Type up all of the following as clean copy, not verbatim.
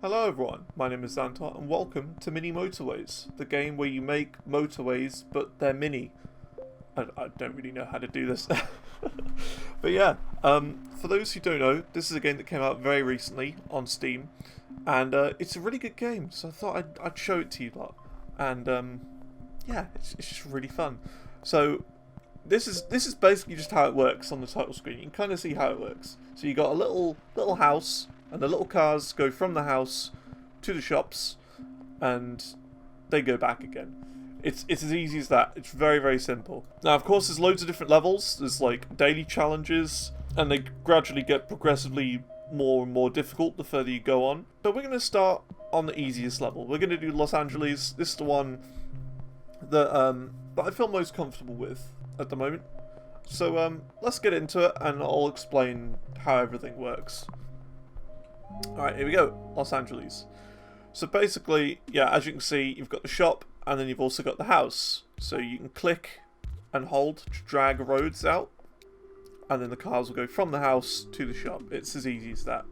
Hello everyone, my name is Zantor and welcome to Mini Motorways, the game where you make motorways but they're mini. I don't really know how to do this. But yeah, for those who don't know, this is a game that came out very recently on Steam, and it's a really good game, so I thought I'd show it to you lot. And yeah, it's just really fun. So this is basically just how it works on the title screen. You can kind of see how it works. So you got a little house, and the little cars go from the house to the shops, and they go back again. It's as easy as that. It's very, very simple. Now, of course, there's loads of different levels. There's like daily challenges, and they gradually get progressively more and more difficult the further you go on. But we're going to start on the easiest level. We're going to do Los Angeles. This is the one that I feel most comfortable with at the moment. So let's get into it, and I'll explain how everything works. Alright, here we go. Los Angeles. So basically, yeah, as you can see, you've got the shop, and then you've also got the house. So you can click and hold to drag roads out, and then the cars will go from the house to the shop. It's as easy as that.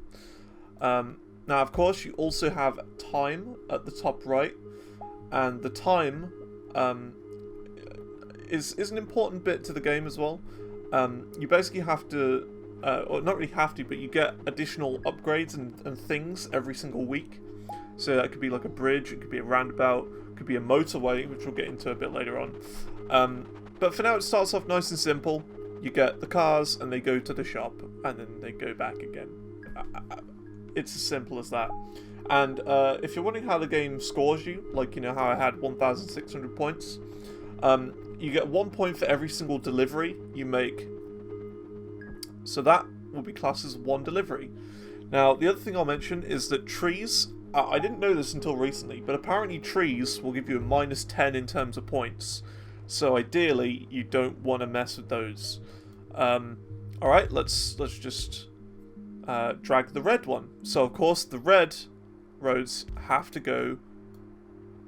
Now, of course, you also have time at the top right, and the time is an important bit to the game as well. You basically have to, or not really have to, but you get additional upgrades and things every single week. So that could be like a bridge, it could be a roundabout, it could be a motorway, which we'll get into a bit later on. But for now, it starts off nice and simple. You get the cars, and they go to the shop, and then they go back again. It's as simple as that. And if you're wondering how the game scores you, like, you know, how I had 1,600 points, you get 1 point for every single delivery you make. So that will be classed as one delivery. Now, the other thing I'll mention is that trees, I didn't know this until recently, but apparently trees will give you a -10 in terms of points. So ideally, you don't want to mess with those. Alright, let's just drag the red one. So of course, the red roads have to go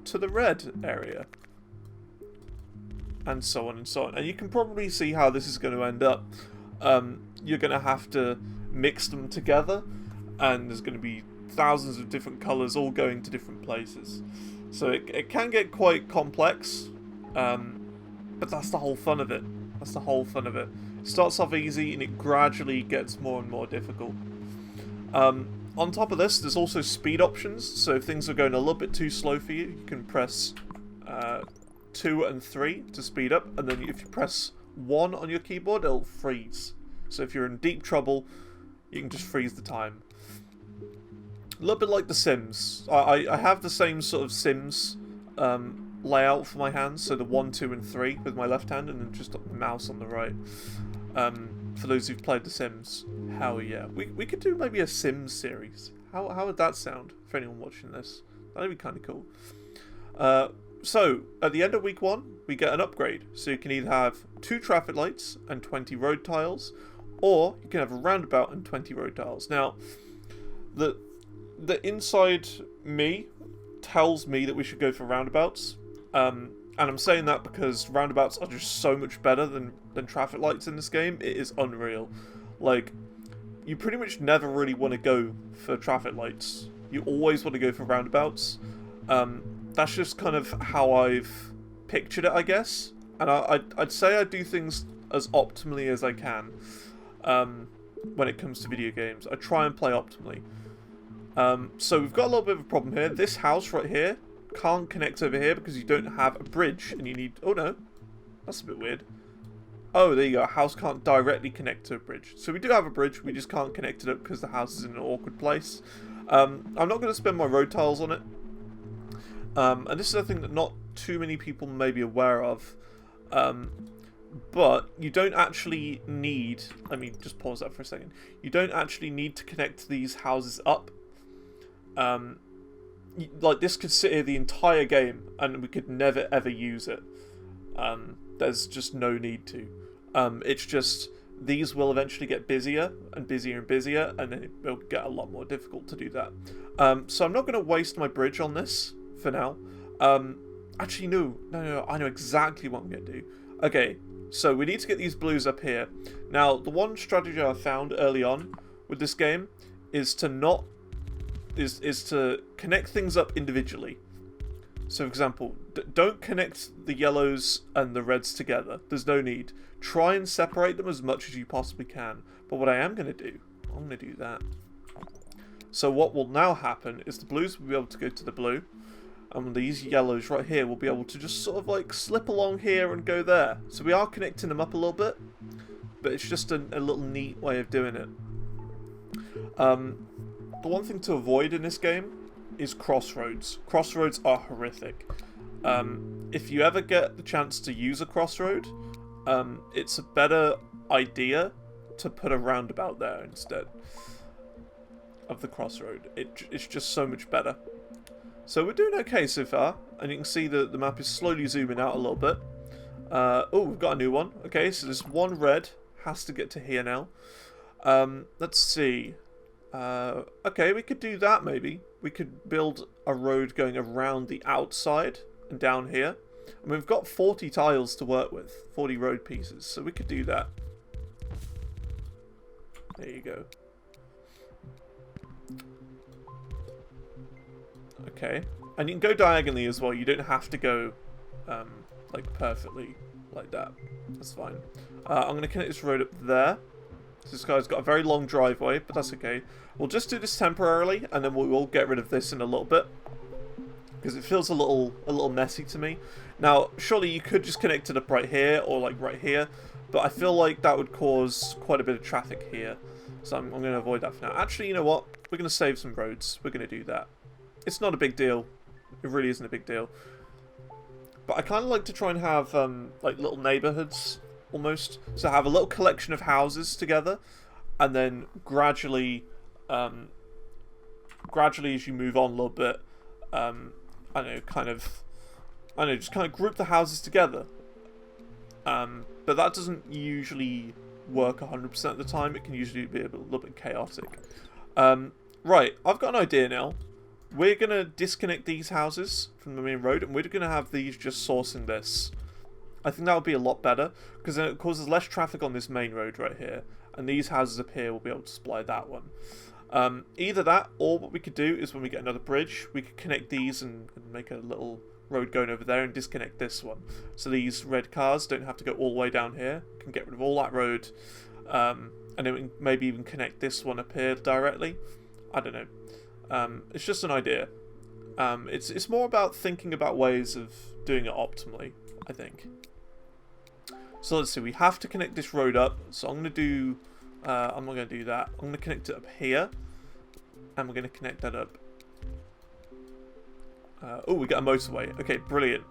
to the red area. And so on and so on. And you can probably see how this is going to end up. You're going to have to mix them together, and there's going to be thousands of different colours all going to different places. So it can get quite complex, but that's the whole fun of it. That's the whole fun of it. It starts off easy, and it gradually gets more and more difficult. On top of this, there's also speed options. So if things are going a little bit too slow for you, you can press 2 and 3 to speed up, and then if you press 1 on your keyboard, it'll freeze. So if you're in deep trouble, you can just freeze the time. A little bit like The Sims. I have the same sort of Sims layout for my hands, so the 1, 2, and 3 with my left hand, and then just the mouse on the right. For those who've played The Sims, hell yeah. We could do maybe a Sims series. How would that sound for anyone watching this? That'd be kind of cool. So, at the end of week 1, we get an upgrade. So you can either have 2 traffic lights and 20 road tiles, or you can have a roundabout and 20 road tiles. Now, the inside me tells me that we should go for roundabouts. And I'm saying that because roundabouts are just so much better than traffic lights in this game. It is unreal. Like, you pretty much never really want to go for traffic lights. You always want to go for roundabouts. That's just kind of how I've pictured it, I guess. And I'd say I do things as optimally as I can when it comes to video games. I try and play optimally. So we've got a little bit of a problem here. This house right here can't connect over here because you don't have a bridge, and you need... Oh no, that's a bit weird. Oh, there you go. A house can't directly connect to a bridge. So we do have a bridge, we just can't connect it up because the house is in an awkward place. I'm not going to spend my road tiles on it. And this is a thing that not too many people may be aware of. But you don't actually need... Let me just pause that for a second. You don't actually need to connect these houses up. Like, this could sit here the entire game, and we could never ever use it. There's just no need to. It's just... These will eventually get busier and busier and busier, and then it will get a lot more difficult to do that. So I'm not going to waste my bridge on this for now. Actually, no, I know exactly what I'm going to do. Okay, so we need to get these blues up here. Now, the one strategy I found early on with this game is to not is to connect things up individually. So, for example, don't connect the yellows and the reds together. There's no need. Try and separate them as much as you possibly can. But what I am going to do, I'm going to do that. So what will now happen is the blues will be able to go to the blue. And these yellows right here will be able to just sort of like slip along here and go there. So we are connecting them up a little bit. But it's just a little neat way of doing it. The one thing to avoid in this game is crossroads. Crossroads are horrific. If you ever get the chance to use a crossroad, it's a better idea to put a roundabout there instead of the crossroad. It's just so much better. So we're doing okay so far, and you can see that the map is slowly zooming out a little bit. Oh, we've got a new one. Okay, so this one red has to get to here now. Let's see. Okay, we could do that maybe. We could build a road going around the outside and down here. And we've got 40 tiles to work with, 40 road pieces, so we could do that. There you go. Okay, and you can go diagonally as well. You don't have to go like perfectly like that. That's fine. I'm going to connect this road up there. So this guy's got a very long driveway, but that's okay. We'll just do this temporarily, and then we'll get rid of this in a little bit, because it feels a little messy to me. Now, surely you could just connect it up right here, or like right here, but I feel like that would cause quite a bit of traffic here. So I'm going to avoid that for now. Actually, you know what? We're going to save some roads. We're going to do that. It's not a big deal. It really isn't a big deal. But I kind of like to try and have like little neighborhoods almost. So have a little collection of houses together, and then gradually as you move on a little bit, I don't know, just kind of group the houses together. But that doesn't usually work 100% of the time. It can usually be a little bit chaotic. Right, I've got an idea now. We're going to disconnect these houses from the main road, and we're going to have these just sourcing this. I think that would be a lot better, because then it causes less traffic on this main road right here, and these houses up here will be able to supply that one. Either that, or what we could do is when we get another bridge, we could connect these and make a little road going over there and disconnect this one. So these red cars don't have to go all the way down here, can get rid of all that road, and then we can maybe even connect this one up here directly. I don't know. It's just an idea. It's more about thinking about ways of doing it optimally, I think. So let's see, we have to connect this road up, so I'm going to do, I'm not going to do that. I'm going to connect it up here, and we're going to connect that up. Oh, we got a motorway. Okay, brilliant.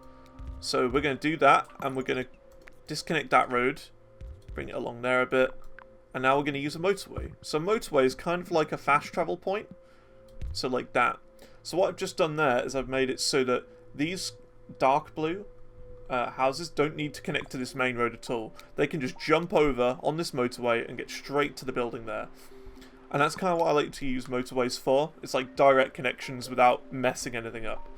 So we're going to do that, and we're going to disconnect that road, bring it along there a bit, and now we're going to use a motorway. So motorway is kind of like a fast travel point. So like that. So what I've just done there is I've made it so that these dark blue houses don't need to connect to this main road at all. They can just jump over on this motorway and get straight to the building there. And that's kind of what I like to use motorways for. It's like direct connections without messing anything up.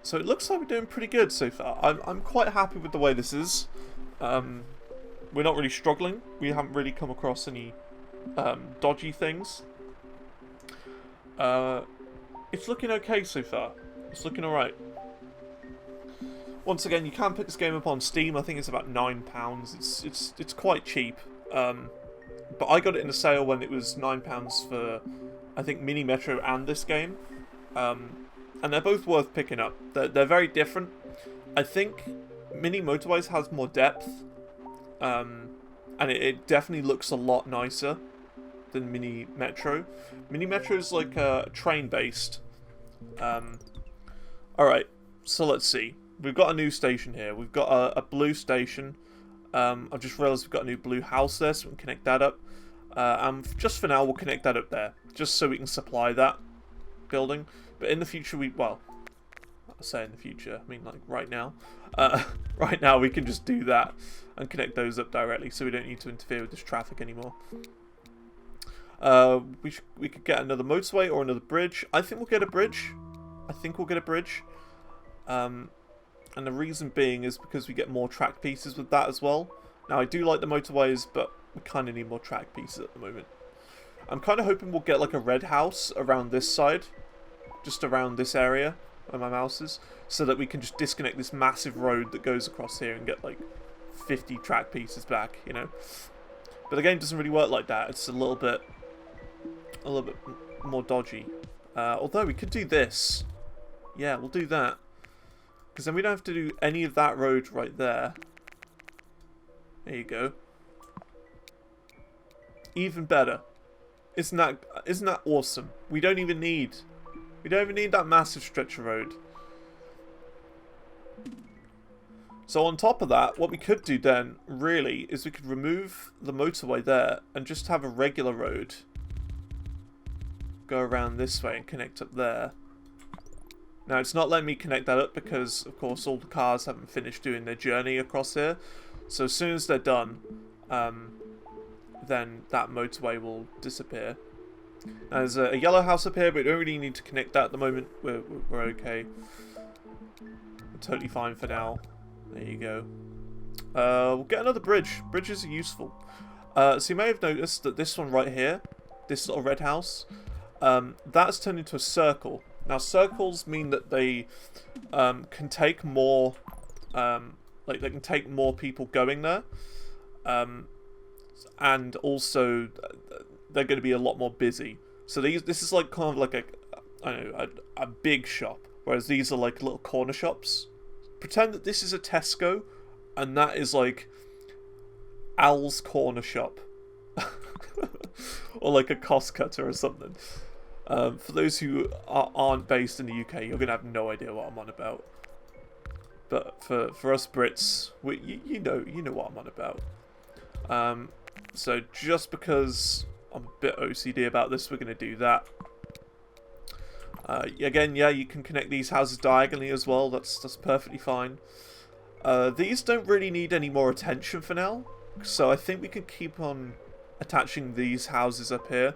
So it looks like we're doing pretty good so far. I'm quite happy with the way this is. We're not really struggling. We haven't really come across any dodgy things. It's looking okay so far. It's looking alright. Once again, you can pick this game up on Steam. I think it's about £9. It's quite cheap. But I got it in a sale when it was £9 for, I think, Mini Metro and this game. And they're both worth picking up. They're very different. I think Mini Motorways has more depth. And it definitely looks a lot nicer than Mini Metro. Mini Metro is like train-based. Alright, so let's see. We've got a new station here. We've got a blue station. I've just realised we've got a new blue house there, so we can connect that up. And just for now, we'll connect that up there, just so we can supply that building. But in the future, well, I say in the future, I mean like right now. Right now, we can just do that and connect those up directly, so we don't need to interfere with this traffic anymore. We could get another motorway or another bridge. I think we'll get a bridge. And the reason being is because we get more track pieces with that as well. Now, I do like the motorways, but we kind of need more track pieces at the moment. I'm kind of hoping we'll get like a red house around this side, just around this area where my mouse is, so that we can just disconnect this massive road that goes across here and get like 50 track pieces back, you know. But the game doesn't really work like that. It's a little bit more dodgy. Although we could do this. Yeah, we'll do that. Because then we don't have to do any of that road right there. There you go. Even better. Isn't that awesome? We don't even need that massive stretch of road. So on top of that, what we could do then, really, is we could remove the motorway there and just have a regular road go around this way and connect up there. Now, it's not letting me connect that up because, of course, all the cars haven't finished doing their journey across here. So as soon as they're done, then that motorway will disappear. Now, there's a yellow house up here, but we don't really need to connect that at the moment. We're okay. We're totally fine for now. There you go. We'll get another bridge. Bridges are useful. So you may have noticed that this one right here, this little red house, that's turned into a circle. Now, circles mean that they can take more, like they can take more people going there, and also they're going to be a lot more busy. So this is like kind of like a big shop, whereas these are like little corner shops. Pretend that this is a Tesco, and that is like Al's Corner Shop. Or like a cost cutter or something. For those who aren't based in the UK, you're going to have no idea what I'm on about. But for us Brits, you know what I'm on about. So just because I'm a bit OCD about this, we're going to do that. Again, yeah, you can connect these houses diagonally as well. That's perfectly fine. These don't really need any more attention for now, so I think we can keep on attaching these houses up here.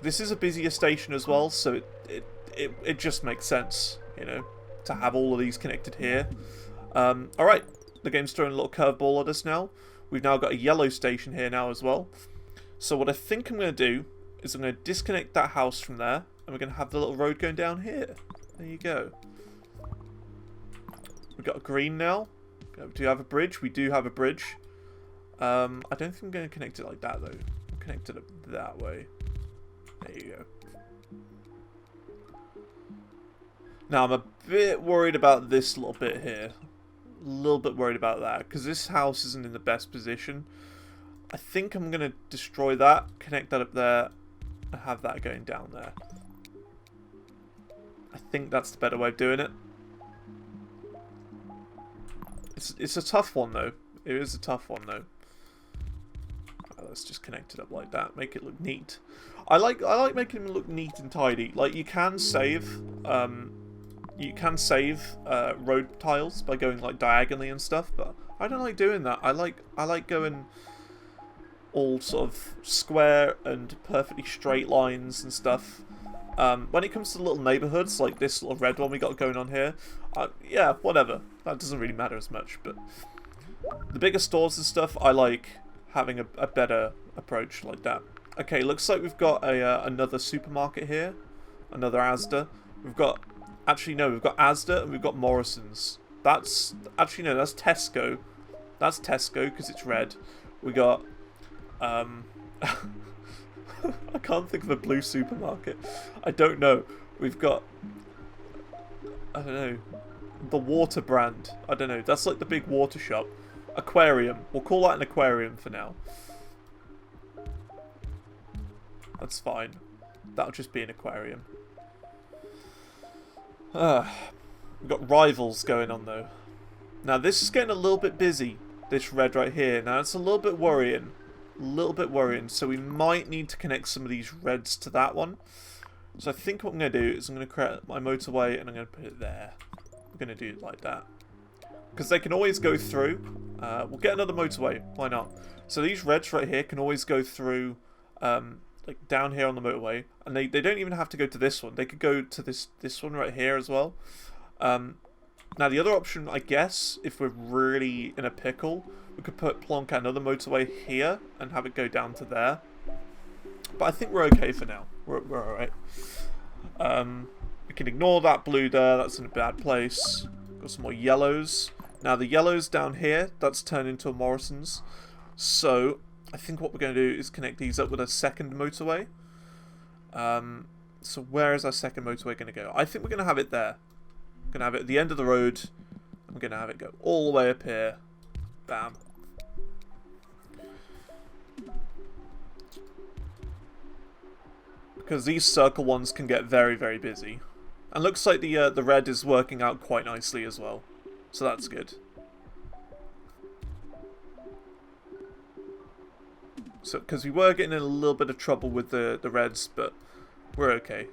This is a busier station as well, so it just makes sense, you know, to have all of these connected here. Alright, the game's throwing a little curveball at us now. We've now got a yellow station here now as well. So what I think I'm going to do is I'm going to disconnect that house from there, and we're going to have the little road going down here. There you go. We've got a green now. Do we have a bridge? We do have a bridge. I don't think I'm going to connect it like that, though. I'll connect it up that way. There you go. Now, I'm a bit worried about this little bit here. A little bit worried about that, because this house isn't in the best position. I think I'm going to destroy that, connect that up there, and have that going down there. I think that's the better way of doing it. It's a tough one, though. It is a tough one, though. Let's just connect it up like that. Make it look neat. I like making them look neat and tidy. Like, you can save road tiles by going like diagonally and stuff, but I don't like doing that. I like going all sort of square and perfectly straight lines and stuff. When it comes to little neighborhoods like this little red one we got going on here, yeah, whatever. That doesn't really matter as much. But the bigger stores and stuff, I like having a better approach like that. Okay, looks like we've got another supermarket here, another Asda. We've got Asda and we've got Morrison's. That's Tesco. That's Tesco because it's red. We got I can't think of a blue supermarket. I don't know. We've got, I don't know, the water brand. I don't know. That's like the big water shop. Aquarium. We'll call that an aquarium for now. That's fine. That'll just be an aquarium. We've got rivals going on though. Now this is getting a little bit busy. This red right here. Now it's a little bit worrying. So we might need to connect some of these reds to that one. So I think what I'm going to do is I'm going to create my motorway and I'm going to put it there. We're going to do it like that. Because they can always go through. We'll get another motorway. Why not? So these reds right here can always go through like down here on the motorway. And they don't even have to go to this one. They could go to this one right here as well. Now the other option, I guess, if we're really in a pickle, we could plonk another motorway here and have it go down to there. but I think we're okay for now. We're alright. We can ignore that blue there, that's in a bad place. Got some more yellows. Now the yellows down here, that's turned into a Morrison's. So, I think what we're going to do is connect these up with a second motorway. So where is our second motorway going to go? I think we're going to have it there. We're going to have it at the end of the road. And we're going to have it go all the way up here. Bam. Because these circle ones can get very, very busy. And looks like the red is working out quite nicely as well. So that's good. So, because we were getting in a little bit of trouble with the reds, but we're okay.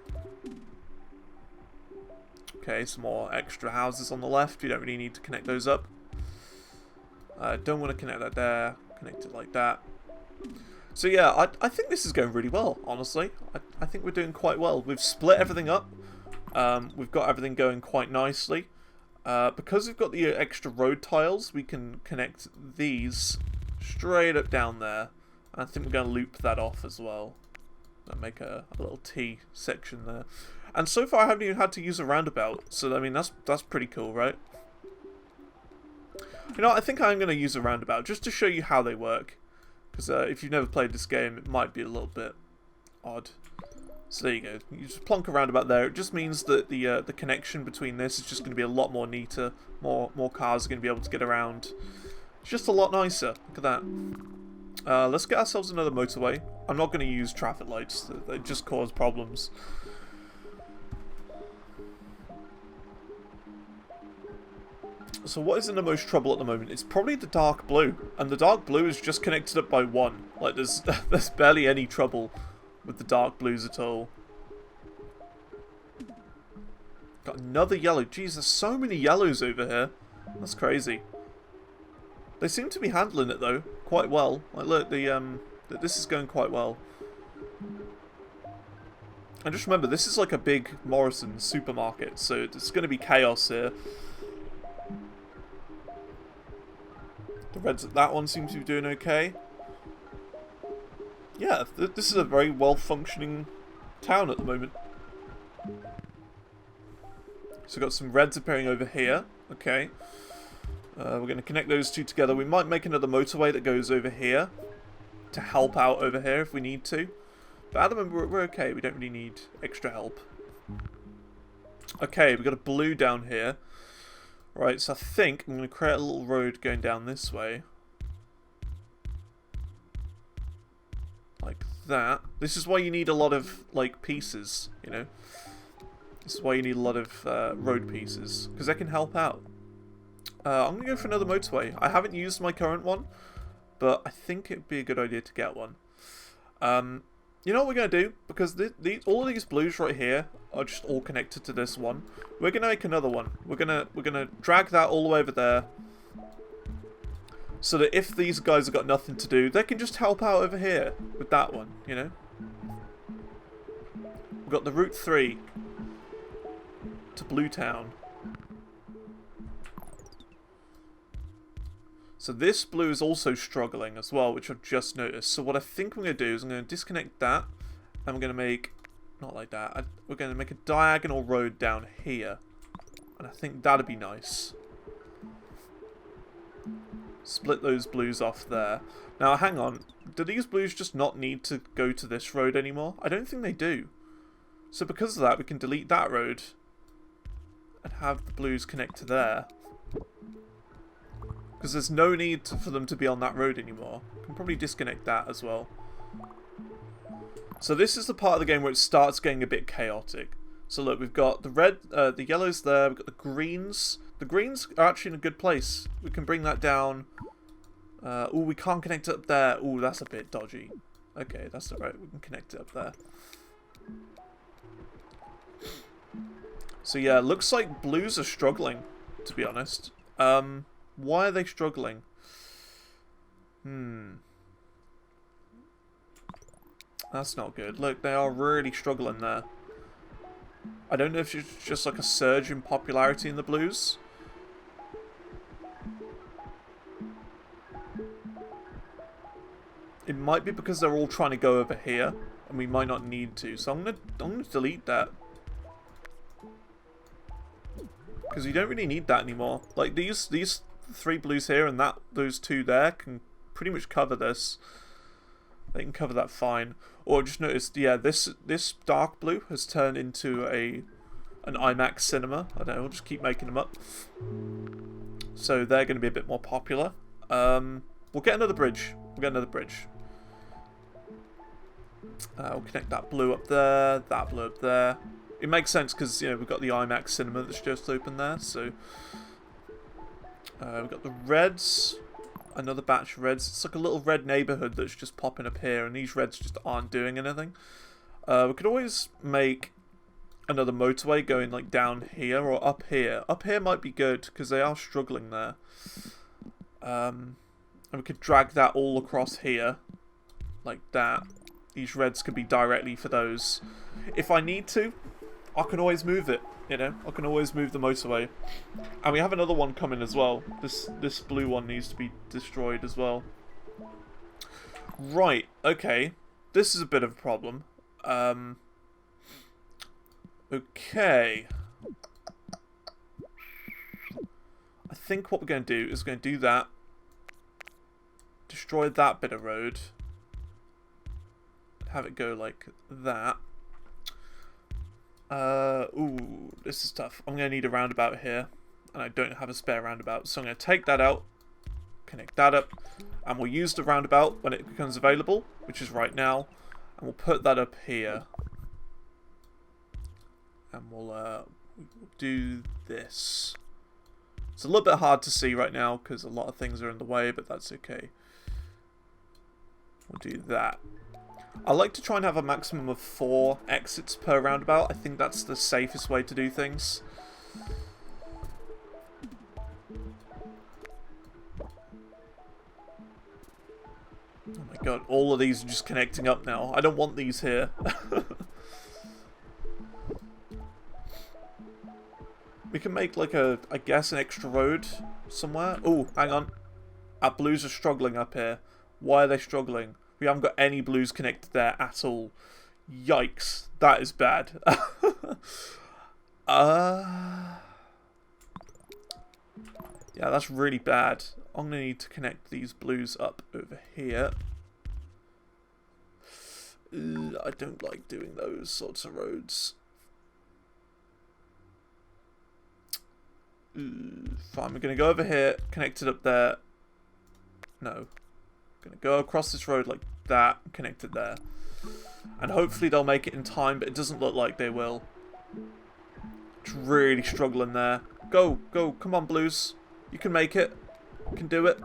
Okay, some more extra houses on the left. We don't really need to connect those up. Don't want to connect that there. Connect it like that. So yeah, I think this is going really well, honestly. I think we're doing quite well. We've split everything up. We've got everything going quite nicely. Because we've got the extra road tiles, we can connect these straight up down there. I think we're going to loop that off as well. And make a little T section there. And so far I haven't even had to use a roundabout. So, I mean, that's pretty cool, right? You know, I think I'm going to use a roundabout just to show you how they work. Because if you've never played this game, it might be a little bit odd. So there you go. You just plonk a roundabout there. It just means that the connection between this is just going to be a lot more neater. More cars are going to be able to get around. It's just a lot nicer. Look at that. Let's get ourselves another motorway. I'm not going to use traffic lights. They just cause problems. So what is in the most trouble at the moment? It's probably the dark blue. And the dark blue is just connected up by one. Like, there's barely any trouble with the dark blues at all. Got another yellow. Jeez, there's so many yellows over here. That's crazy. They seem to be handling it, though, quite well. Like, look, this is going quite well. And just remember, this is like a big Morrison's supermarket, so it's going to be chaos here. The reds at that one seem to be doing okay. Yeah, this is a very well-functioning town at the moment. So we've got some reds appearing over here. Okay. We're going to connect those two together. We might make another motorway that goes over here to help out over here if we need to. But at the moment, we're okay. We don't really need extra help. Okay, we've got a blue down here. Right, so I think I'm going to create a little road going down this way. Like that. This is why you need a lot of, like, pieces, you know? This is why you need a lot of road pieces, because they can help out. I'm going to go for another motorway. I haven't used my current one, but I think it would be a good idea to get one. You know what we're going to do? Because all of these blues right here are just all connected to this one. We're going to make another one. We're gonna drag that all the way over there, so that if these guys have got nothing to do, they can just help out over here with that one, you know? We've got the Route 3 to Blue Town. So this blue is also struggling as well, which I've just noticed. So what I think I'm going to do is I'm going to disconnect that, and we're going to make, not like that, we're going to make a diagonal road down here. And I think that'd be nice. Split those blues off there. Now hang on, do these blues just not need to go to this road anymore? I don't think they do. So because of that, we can delete that road and have the blues connect to there. Because there's no need for them to be on that road anymore. Can probably disconnect that as well. So this is the part of the game where it starts getting a bit chaotic. So look, we've got the red, the yellows there, we've got the greens. The greens are actually in a good place. We can bring that down. Oh, we can't connect it up there. Oh, that's a bit dodgy. Okay, that's alright, we can connect it up there. So yeah, looks like blues are struggling, to be honest. Why are they struggling? That's not good. Look, they are really struggling there. I don't know if it's just like a surge in popularity in the blues. It might be because they're all trying to go over here, and we might not need to. So I'm gonna delete that. Because you don't really need that anymore. Like these 3 blues here and those 2 there can pretty much cover this. They can cover that fine. Or just notice, yeah, this dark blue has turned into an IMAX cinema. I don't know, we'll just keep making them up. So they're going to be a bit more popular. We'll get another bridge. We'll connect that blue up there, that blue up there. It makes sense because, you know, we've got the IMAX cinema that's just open there. So we've got the reds. Another batch of reds. It's like a little red neighborhood that's just popping up here, and these reds just aren't doing anything. We could always make another motorway going like down here or up here. Up here might be good because they are struggling there. And we could drag that all across here like that. These reds could be directly for those. If I need to, I can always move it. You know, I can always move the motorway. And we have another one coming as well. This blue one needs to be destroyed as well. Right, okay. This is a bit of a problem. Okay. I think what we're going to do is we're going to do that. Destroy that bit of road. Have it go like that. Ooh, this is tough. I'm going to need a roundabout here, and I don't have a spare roundabout, so I'm going to take that out, connect that up, and we'll use the roundabout when it becomes available, which is right now, and we'll put that up here, and we'll do this. It's a little bit hard to see right now because a lot of things are in the way, but that's okay. We'll do that. I like to try and have a maximum of 4 exits per roundabout. I think that's the safest way to do things. Oh my god, all of these are just connecting up now. I don't want these here. We can make like I guess an extra road somewhere. Oh, hang on. Our blues are struggling up here. Why are they struggling? We haven't got any blues connected there at all. Yikes. That is bad. Yeah, that's really bad. I'm going to need to connect these blues up over here. I don't like doing those sorts of roads. Fine, we're going to go over here, connect it up there. No. Going to go across this road like that, connect it there. And hopefully they'll make it in time, but it doesn't look like they will. It's really struggling there. Go, go, come on blues. You can make it. You can do it.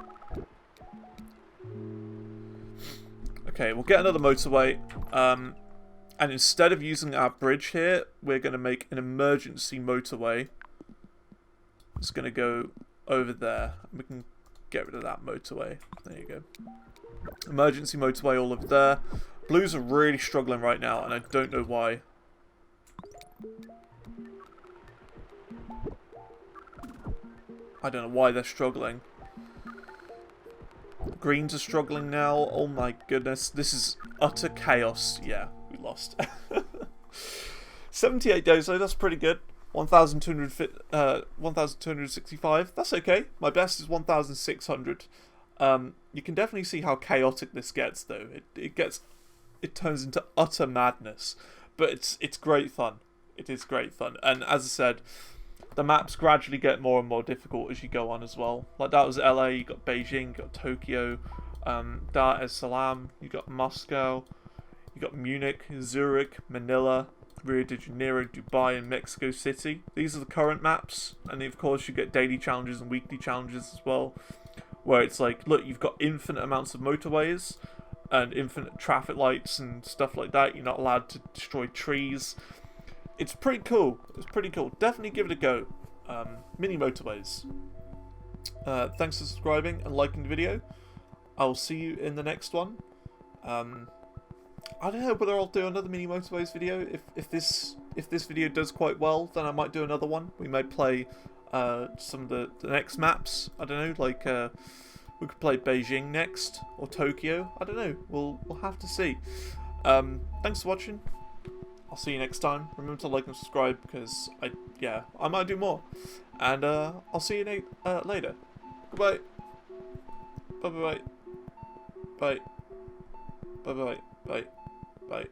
Okay, we'll get another motorway. And instead of using our bridge here, we're going to make an emergency motorway. It's going to go over there. We can get rid of that motorway. There you go. Emergency motorway all over there. Blues are really struggling right now, and I don't know why. I don't know why they're struggling. Greens are struggling now. Oh my goodness. This is utter chaos. Yeah, we lost. 78 days though, that's pretty good. 1,265. That's okay. My best is 1,600. You can definitely see how chaotic this gets though. It turns into utter madness. But it's great fun. It is great fun. And as I said, the maps gradually get more and more difficult as you go on as well. Like that was LA, you got Beijing, you got Tokyo, Dar es Salaam, you got Moscow, you got Munich, Zurich, Manila, Rio de Janeiro, Dubai, and Mexico City. These are the current maps, and of course you get daily challenges and weekly challenges as well, where it's like, look, you've got infinite amounts of motorways and infinite traffic lights and stuff like that. You're not allowed to destroy trees. It's pretty cool. It's pretty cool. Definitely give it a go. Mini Motorways. Thanks for subscribing and liking the video. I will see you in the next one. I don't know whether I'll do another Mini Motorways video. If this video does quite well, then I might do another one. We may play some of the next maps. I don't know, like we could play Beijing next or Tokyo. I don't know. We'll have to see. Thanks for watching. I'll see you next time. Remember to like and subscribe because I might do more. And I'll see you later. Goodbye. Bye bye bye. Bye bye bye. Bye.